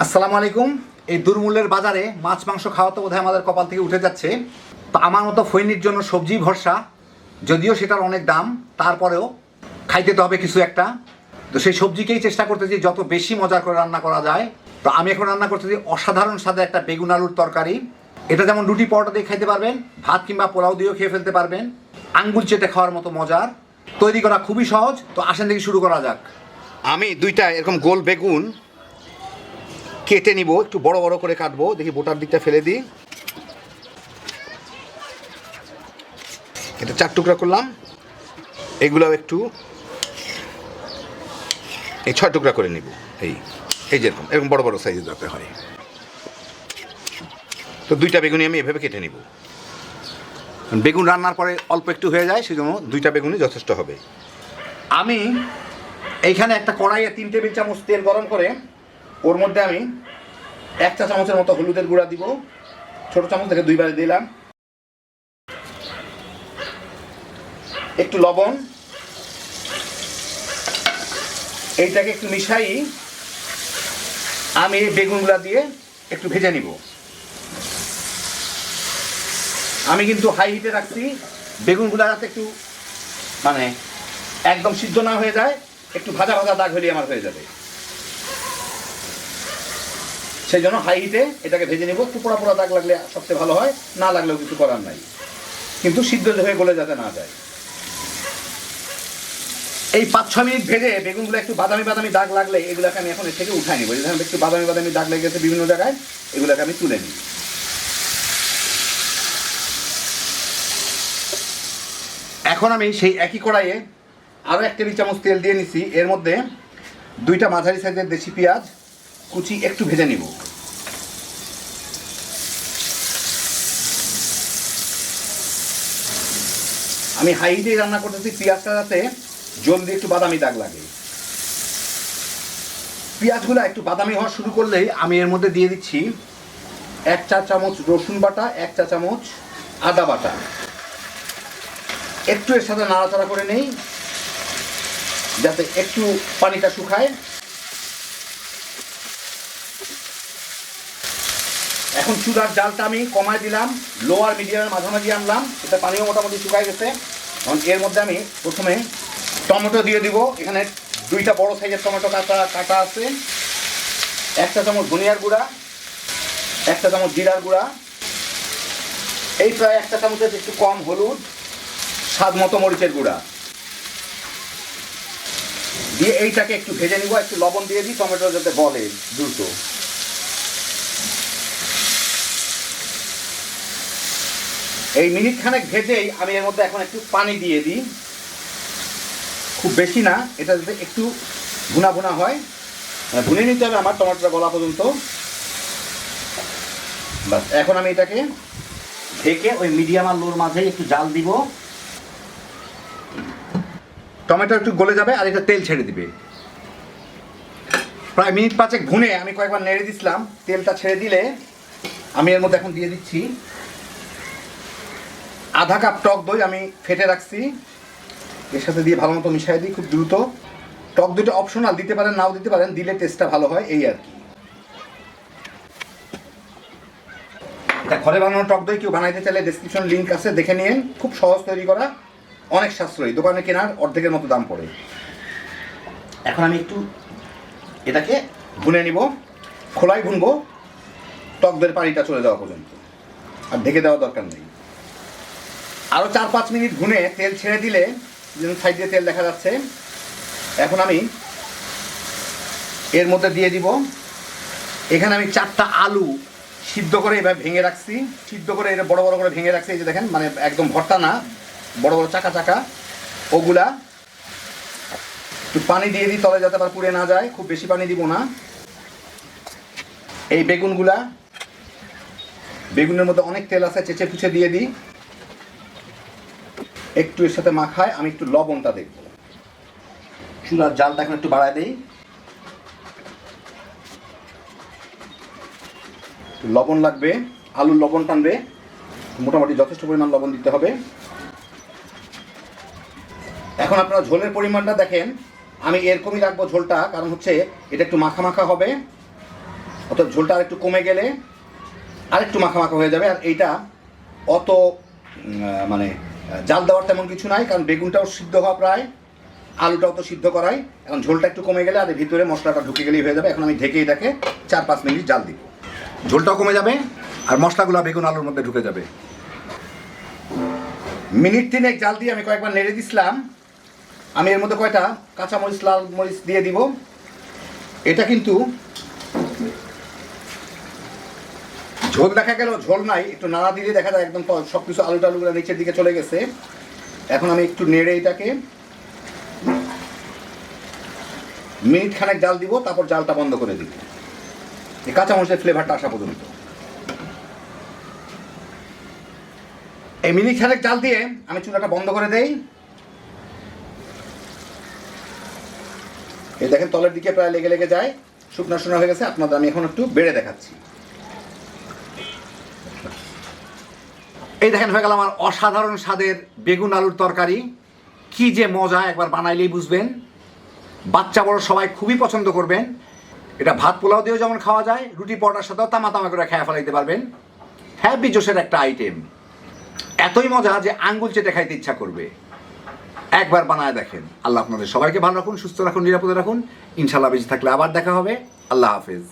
আসসালামু আলাইকুম। এই দুর্মূল্যের বাজারে মাছ মাংস খাওয়া তো বোধহয় আমাদের কপাল থেকে উঠে যাচ্ছে। তো আমার মতো ফৈনির জন্য সবজি ভরসা, যদিও সেটার অনেক দাম, তারপরেও খাইতে তো হবে কিছু একটা। তো সেই সবজিকেই চেষ্টা করতেছি যত বেশি মজা করে রান্না করা যায়। তো আমি এখন রান্না করতেছি অসাধারণ স্বাদে একটা বেগুন আলুর তরকারি। এটা যেমন রুটি পরোটা দিয়ে খাইতে পারবেন, ভাত কিংবা পোলাও দিয়েও খেয়ে ফেলতে পারবেন। আঙ্গুল চেটে খাওয়ার মতো মজার, তৈরি করা খুবই সহজ। তো আসেন দেখি শুরু করা যাক। আমি দুইটা এরকম গোল বেগুন কেটে নিব, একটু বড় বড় করে কাটবো। দেখি বোটার দিকটা ফেলে দিই। এটা 4 টুকরা করলাম। এগুলো একটু এই 6 টুকরা করে নিব। এই যেরকম এরকম বড় বড় সাইজের দরকার হয়। তো দুইটা বেগুনই আমি এভাবে কেটে নিব। বেগুন রান্নার পরে অল্প একটু হয়ে যায়, সেজন্য দুইটা বেগুনই যথেষ্ট হবে। আমি এইখানে একটা কড়াইয়ে 3 টেবিল চামচ তেল গরম করে ওর মধ্যে আমি 1 চা চামচের মতো হলুদের গুঁড়া দিব। ছোট চামচ থেকে 2 বারে দিলাম। একটু লবণ, এইটাকে একটু মিশাই আমি এই বেগুনগুলা দিয়ে একটু ভেজে নিব। আমি কিন্তু হাই হিটে রাখছি, বেগুনগুলা যাতে একটু মানে একদম সিদ্ধ না হয়ে যায়, একটু ভাজা ভাজা দাগ হলে আমার হয়ে যাবে। সেই জন্য হাই হিটে এটাকে ভেজে নেব। একটু পোড়া পোড়া দাগ লাগলে সবচেয়ে ভালো হয়, না লাগলেও কিছু করার নাই, কিন্তু সিদ্ধ হয়ে গলে যাতে না যায়। এই 5-6 মিনিট ভেজে বেগুনগুলো একটু বাদামি বাদামি দাগ লাগলে এগুলোকে আমি এখন এর থেকে উঠাই নিব। যেখানে একটু বাদামি বাদামি দাগ লেগে গেছে বিভিন্ন জায়গায়, এগুলোকে আমি তুলে নিই। এখন আমি সেই একই কড়াইয়ে আরও 1 টেবিল চামচ তেল দিয়ে নিছি। এর মধ্যে 2টা মাঝারি সাইজের দেশি পেঁয়াজ কুচি একটু ভেজে নিব। আমি হাই হিটে রান্না করতেছি, পেঁয়াজটা যাতে জলদি একটু বাদামি দাগ লাগে। পেঁয়াজগুলো একটু বাদামি হওয়া শুরু করলেই আমি এর মধ্যে দিয়ে দিচ্ছি 1 চা চামচ রসুন বাটা, 1 চা চামচ আদা বাটা। একটু এর সাথে নাড়াচাড়া করে নেই যাতে একটু পানিটা শুকায়। এখন চুলার জালটা আমি কমায় দিলাম, লো আর মিডিয়ামের মাঝামাঝি আনলাম। এটা পানিও মোটামুটি শুকায় গেছে। এখন এর মধ্যে আমি প্রথমে টমেটো দিয়ে দিব। এখানে 2টা বড় সাইজের টমেটো কাটা আছে। 1 চা চামচ ধনিয়ার গুঁড়া, 1 চা চামচ জিরার গুঁড়া, এই প্রায় 1 চা চামচের একটু কম হলুদ, স্বাদ মতো মরিচের গুঁড়া দিয়ে এইটাকে একটু ভেজে নিব। একটু লবণ দিয়ে দিই, টমেটো যাতে গলে দ্রুত। এই মিনিট খানেক ভেজেই আমি এর মধ্যে এখন একটু পানি দিয়ে দিই, খুব বেশি না, এটা যাতে একটু ভুনা ভুনা হয়। ভুনে নিতে হবে আমার টমেটোটা গলা পর্যন্ত। বাস, এখন আমি এটাকে ঢেকে ওই মিডিয়াম আর লোর মাঝে একটু জাল দিব। টমেটো একটু গলে যাবে আর এটা তেল ছেড়ে দিবে। প্রায় মিনিট 5 ভুনে আমি কয়েকবার নেড়ে দিছিলাম। তেলটা ছেড়ে দিলে আমি এর মধ্যে এখন দিয়ে দিচ্ছি আধা কাপ টক দই আমি ফেটে রাখছি। এর সাথে দিয়ে ভালো মতো মিশিয়ে দিই খুব দ্রুত। টক দইটা অপশনাল, দিতে পারেন নাও দিতে পারেন, দিলে টেস্টটা ভালো হয়, এই আর কি। এটা ঘরে বানানো টক দই, কেউ বানাইতে চাইলে ডেসক্রিপশন লিঙ্ক আছে, দেখে নিন। খুব সহজ তৈরি করা, অনেক সাশ্রয়ী, দোকানে কেনার অর্ধেকের মতো দাম পড়ে। এখন আমি একটু এটাকে ভুনে নিব, খোলায় ভুনবো টক দইয়ের পানিটা চলে যাওয়া পর্যন্ত, আর ঢেকে দেওয়া দরকার নেই। আরও 4-5 মিনিট ভুনে তেল ছেড়ে দিলে, যেমন সাইড দিয়ে তেল দেখা যাচ্ছে, এখন আমি এর মধ্যে দিয়ে দিব। এখানে আমি 4টা আলু সিদ্ধ করে এভাবে ভেঙে রাখছি, সিদ্ধ করে এটা বড় বড় করে ভেঙে রাখছি। এই যে দেখেন, মানে একদম ভর্তা না, বড় বড় চাকা চাকা, ওগুলা একটু পানি দিয়ে দিই তলে যাতে আবার পুড়ে না যায়, খুব বেশি পানি দিব না। এই বেগুনের মধ্যে অনেক তেল আছে, চেঁচে কুচে দিয়ে দিই। একটু এর সাথে মাখায় আমি একটু লবণটা দেখব। চুলার জালটা এখন একটু বাড়ায় দিই, লবণ লাগবে, আলুর লবণ টানবে, মোটামুটি যথেষ্ট পরিমাণ লবণ দিতে হবে। এখন আপনারা ঝোলের পরিমাণটা দেখেন, আমি এরকমই রাখবো ঝোলটা, কারণ হচ্ছে এটা একটু মাখা মাখা হবে। অর্থাৎ ঝোলটা আর একটু কমে গেলে আরেকটু মাখা মাখা হয়ে যাবে। আর এইটা অত মানে জাল দেওয়ার তেমন কিছু নাই, কারণ বেগুনটাও সিদ্ধ হওয়া প্রায়, আলুটাও তো সিদ্ধ করাই। এখন ঝোলটা একটু কমে গেলে আর ভিতরে মশলাটা ঢুকে গেলেই হয়ে যাবে। এখন আমি ঢেকে এটাকে 4-5 মিনিট জাল দিব। ঝোলটাও কমে যাবে আর মশলাগুলো বেগুন আলুর মধ্যে ঢুকে যাবে। মিনিট 3 জাল দিয়ে আমি কয়েকবার নেড়ে দিছিলাম। আমি এর মধ্যে কয়টা কাঁচামরিচ, লাল মরিচ দিয়ে দিব। এটা কিন্তু ঝোল দেখা গেল ঝোল নাই, একটু নাড়া দিলে দেখা যায় একদম সব কিছু আলু টালুগুলো নিচের দিকে চলে গেছে। এখন আমি একটু নেড়ে এটাকে মিনিট খানেক জাল দিব, তারপর জালটা বন্ধ করে দিব এই কাঁচামরিচের ফ্লেভারটা আসা পর্যন্ত। এই মিনিট খানেক জাল দিয়ে আমি চুলাটা বন্ধ করে দেই। এই দেখেন তলের দিকে প্রায় লেগে লেগে যায়, শুকনা শুকনা হয়ে গেছে। আপনাদের আমি এখন একটু বেড়ে দেখাচ্ছি। এই দেখেন হয়ে গেল আমার অসাধারণ স্বাদের বেগুন আলুর তরকারি। কি যে মজা, একবার বানাইলেই বুঝবেন। বাচ্চা বড় সবাই খুবই পছন্দ করবেন। এটা ভাত পোলাও দিয়েও যেমন খাওয়া যায়, রুটি পরোটার সাথেও তামা তামা করে খেয়ে ফেলাইতে পারবেন। হ্যাপি জোশের একটা আইটেম, এতই মজা যে আঙ্গুল চেটে খাইতে ইচ্ছা করবে। একবার বানায় দেখেন। আল্লাহ আপনাদের সবাইকে ভালো রাখুন, সুস্থ রাখুন, নিরাপদে রাখুন। ইনশাল্লাহ বেঁচে থাকলে আবার দেখা হবে। আল্লাহ হাফেজ।